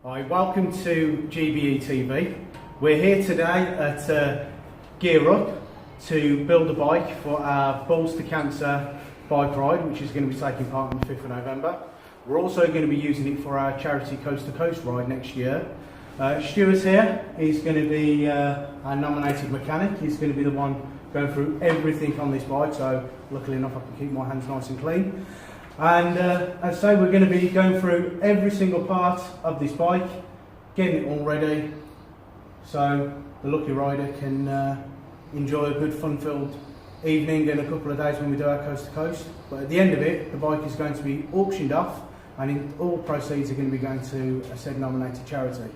Hi, welcome to GBE TV. We're here today at Gear Up to build a bike for our Balls to Cancer bike ride, which is going to be taking part on the 5th of November. We're also going to be using it for our charity Coast to Coast ride next year. Stuart here is going to be our nominated mechanic. He's going to be the one going through everything on this bike, so luckily enough I can keep my hands nice and clean. And as I say, we're going to be going through every single part of this bike, getting it all ready, so the lucky rider can enjoy a good fun-filled evening and a couple of days when we do our coast to coast. But at the end of it, the bike is going to be auctioned off, and all proceeds are going to be going to a said nominated charity.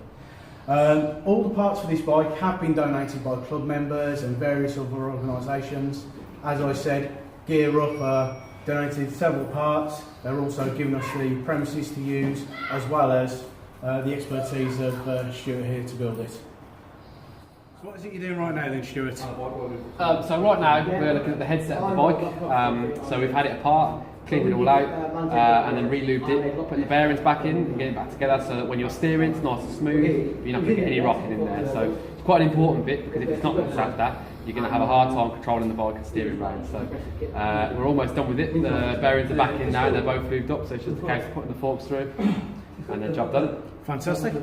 All the parts for this bike have been donated by club members and various other organisations. As I said, Gear Up donated several parts. They're also giving us the premises to use, as well as the expertise of Stuart here to build it. So what is it you're doing right now then, Stuart? So right now we're looking at the headset of the bike. So we've had it apart, cleaned it all out, and then re-lubed it, put the bearings back in and get it back together so that when you're steering it's nice and smooth, but you're not going to get any rocking in there. So it's quite an important bit, because if it's not like that, you're going to have a hard time controlling the bike and steering round. So we're almost done with it. The bearings are back in now, they're both lubed up, so it's just a case of putting the forks through and the job done. Fantastic.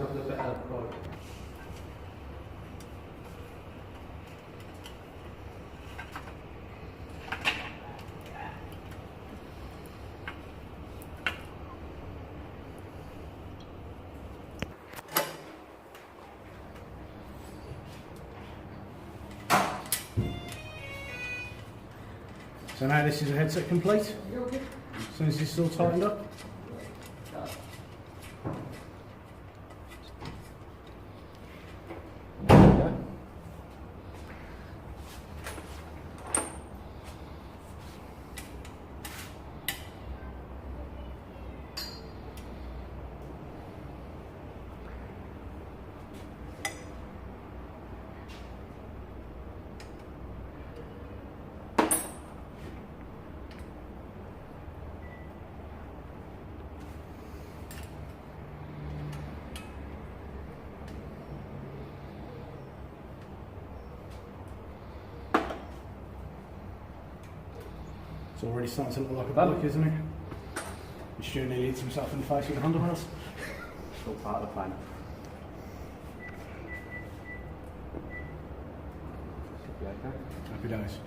So now this is a headset complete, as soon as this is all tightened up. It's already starting to look like a bike, isn't it? Stuart nearly hits himself in the face with the handlebars. It's all part of the plan. Should be okay. Happy days.